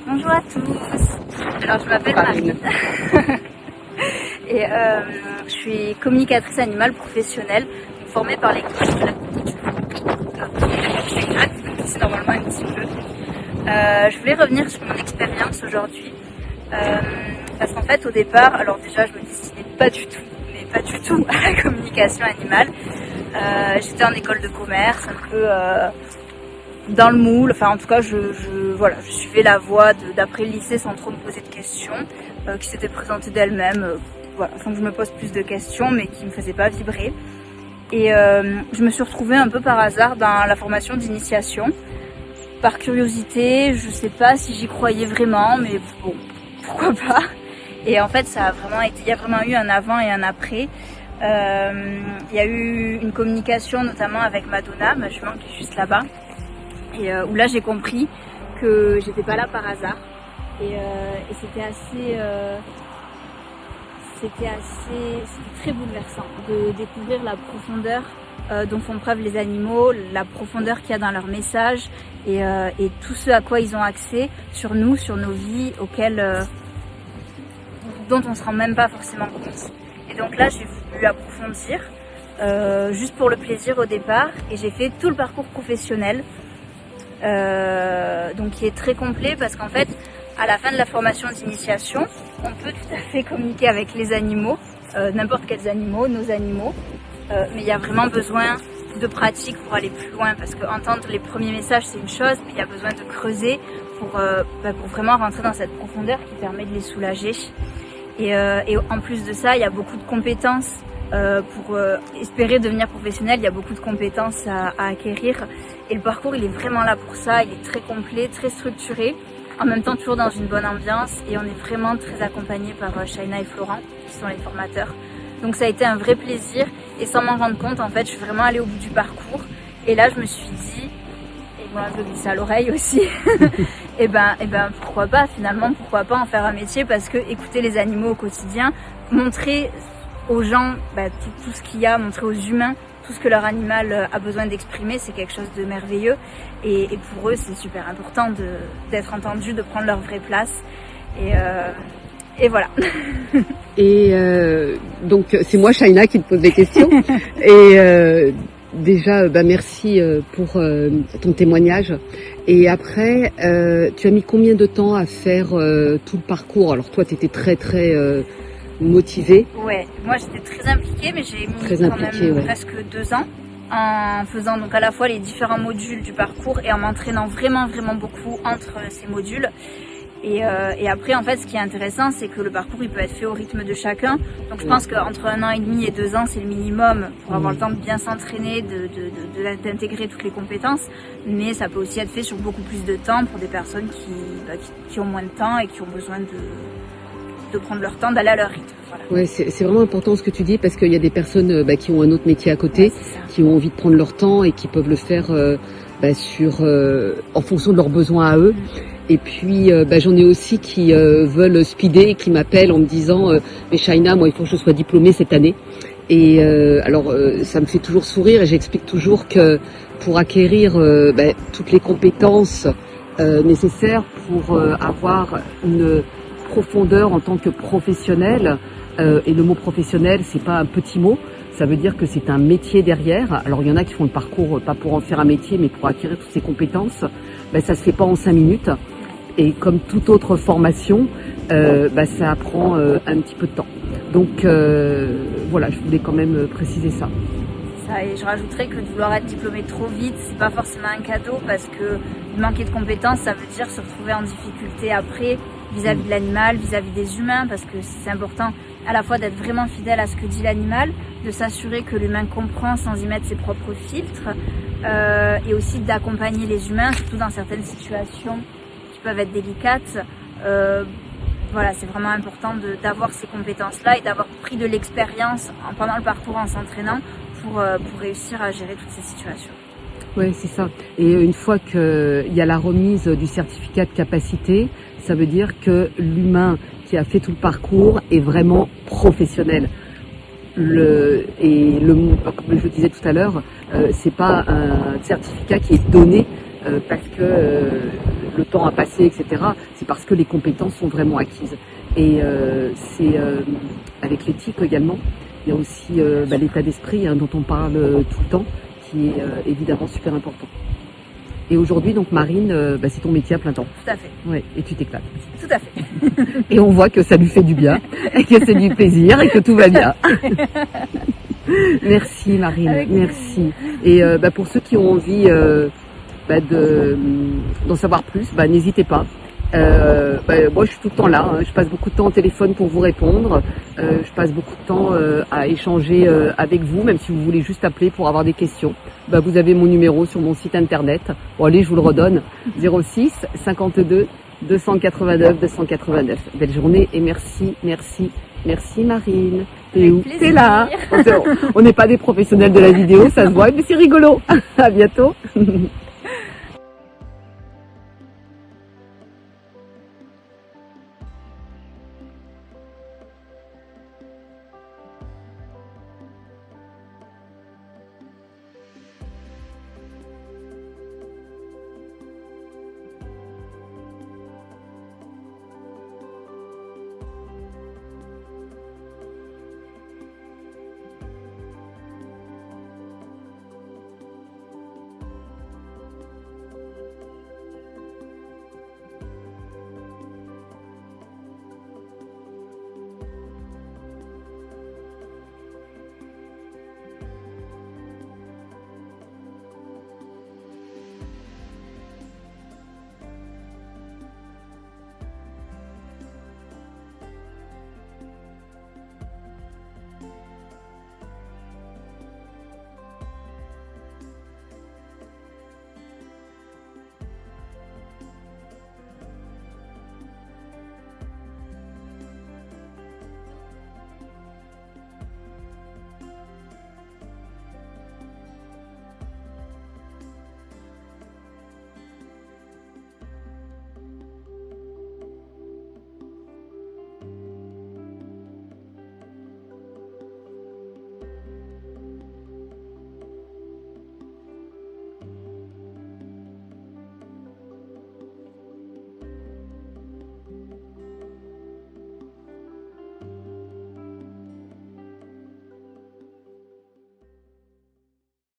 Bonjour à tous. Alors je m'appelle Marine et je suis communicatrice animale professionnelle formée par l'équipe de la c'est normalement un petit peu. Je voulais revenir sur mon expérience aujourd'hui parce qu'en fait au départ, alors déjà je me destinais pas du tout à la communication animale. J'étais en école de commerce, un peu dans le moule, enfin en tout cas je suivais la voie d'après le lycée sans trop me poser de questions, qui s'était présentée d'elle-même, sans que je me pose plus de questions mais qui me faisait pas vibrer. Et je me suis retrouvée un peu par hasard dans la formation d'initiation, par curiosité, je sais pas si j'y croyais vraiment mais bon, pourquoi pas. Et en fait il y a vraiment eu un avant et un après. Il y a eu une communication notamment avec Madonna, ma jument qui est juste là-bas. Et où là j'ai compris que j'étais pas là par hasard et c'était très bouleversant de découvrir la profondeur dont font preuve les animaux, la profondeur qu'il y a dans leur message et tout ce à quoi ils ont accès sur nous, sur nos vies, dont on se rend même pas forcément compte. Et donc là j'ai voulu approfondir juste pour le plaisir au départ et j'ai fait tout le parcours professionnel. Donc qui est très complet parce qu'en fait à la fin de la formation d'initiation on peut tout à fait communiquer avec les animaux, n'importe quels animaux, nos animaux, mais il y a vraiment besoin de pratique pour aller plus loin parce qu'entendre les premiers messages c'est une chose mais il y a besoin de creuser pour vraiment rentrer dans cette profondeur qui permet de les soulager et en plus de ça il y a beaucoup de compétences. Pour espérer devenir professionnel, il y a beaucoup de compétences à acquérir et le parcours il est vraiment là pour ça, il est très complet, très structuré, en même temps toujours dans une bonne ambiance et on est vraiment très accompagné par Shaina et Florent qui sont les formateurs. Donc ça a été un vrai plaisir et sans m'en rendre compte en fait je suis vraiment allée au bout du parcours et là je me suis dit, et moi je le glisse à l'oreille aussi, et ben pourquoi pas en faire un métier parce que écouter les animaux au quotidien, montrer aux gens tout ce qu'il y a, montrer aux humains tout ce que leur animal a besoin d'exprimer, c'est quelque chose de merveilleux et pour eux c'est super important d'être entendus, de prendre leur vraie place et voilà. Et donc c'est moi Shaina qui te pose des questions et déjà merci pour ton témoignage et après tu as mis combien de temps à faire tout le parcours? Alors toi tu étais très motivée. Ouais, moi j'étais très impliquée, mais j'ai mis presque 2 ans en faisant donc à la fois les différents modules du parcours et en m'entraînant vraiment beaucoup entre ces modules. Et après en fait ce qui est intéressant c'est que le parcours il peut être fait au rythme de chacun. Donc je pense qu'entre 1 an et demi et 2 ans c'est le minimum pour avoir le temps de bien s'entraîner, d'intégrer toutes les compétences. Mais ça peut aussi être fait sur beaucoup plus de temps pour des personnes qui ont moins de temps et qui ont besoin de prendre leur temps, d'aller à leur rythme. Voilà. Ouais, c'est vraiment important ce que tu dis parce qu'il y a des personnes qui ont un autre métier à côté, qui ont envie de prendre leur temps et qui peuvent le faire en fonction de leurs besoins à eux. Et puis j'en ai aussi qui veulent speeder et qui m'appellent en me disant mais Shaina, moi il faut que je sois diplômée cette année. Et ça me fait toujours sourire et j'explique toujours que pour acquérir toutes les compétences nécessaires pour avoir une profondeur en tant que professionnel, et le mot professionnel c'est pas un petit mot, ça veut dire que c'est un métier derrière. Alors il y en a qui font le parcours pas pour en faire un métier mais pour acquérir toutes ces compétences, ça se fait pas en 5 minutes et comme toute autre formation ça prend un petit peu de temps. Donc voilà, je voulais quand même préciser ça. Et je rajouterais que de vouloir être diplômé trop vite, c'est pas forcément un cadeau parce que manquer de compétences, ça veut dire se retrouver en difficulté après vis-à-vis de l'animal, vis-à-vis des humains, parce que c'est important à la fois d'être vraiment fidèle à ce que dit l'animal, de s'assurer que l'humain comprend sans y mettre ses propres filtres, et aussi d'accompagner les humains, surtout dans certaines situations qui peuvent être délicates. C'est vraiment important d'avoir ces compétences-là et d'avoir pris de l'expérience pendant le parcours en s'entraînant pour réussir à gérer toutes ces situations. Oui, c'est ça. Et une fois qu'il y a la remise du certificat de capacité, ça veut dire que l'humain qui a fait tout le parcours est vraiment professionnel. Comme je disais tout à l'heure, c'est pas un certificat qui est donné parce que le temps a passé, etc. C'est parce que les compétences sont vraiment acquises. Et c'est avec l'éthique également. Il y a aussi l'état d'esprit dont on parle tout le temps, qui est évidemment super important. Et aujourd'hui, donc Marine, c'est ton métier à plein temps. Tout à fait. Ouais, et tu t'éclates. Tout à fait. Et on voit que ça lui fait du bien, et que c'est du plaisir, et que tout va bien. Merci Marine, Avec merci. Et pour ceux qui ont envie d'en savoir plus, n'hésitez pas. Moi je suis tout le temps là, je passe beaucoup de temps au téléphone pour vous répondre, je passe beaucoup de temps à échanger avec vous, même si vous voulez juste appeler pour avoir des questions. Vous avez mon numéro sur mon site internet. Bon allez, je vous le redonne, 06 52 289 289. Belle journée et merci Marine. T'es où? T'es là. On n'est pas des professionnels de la vidéo, ça se voit, mais c'est rigolo. À bientôt.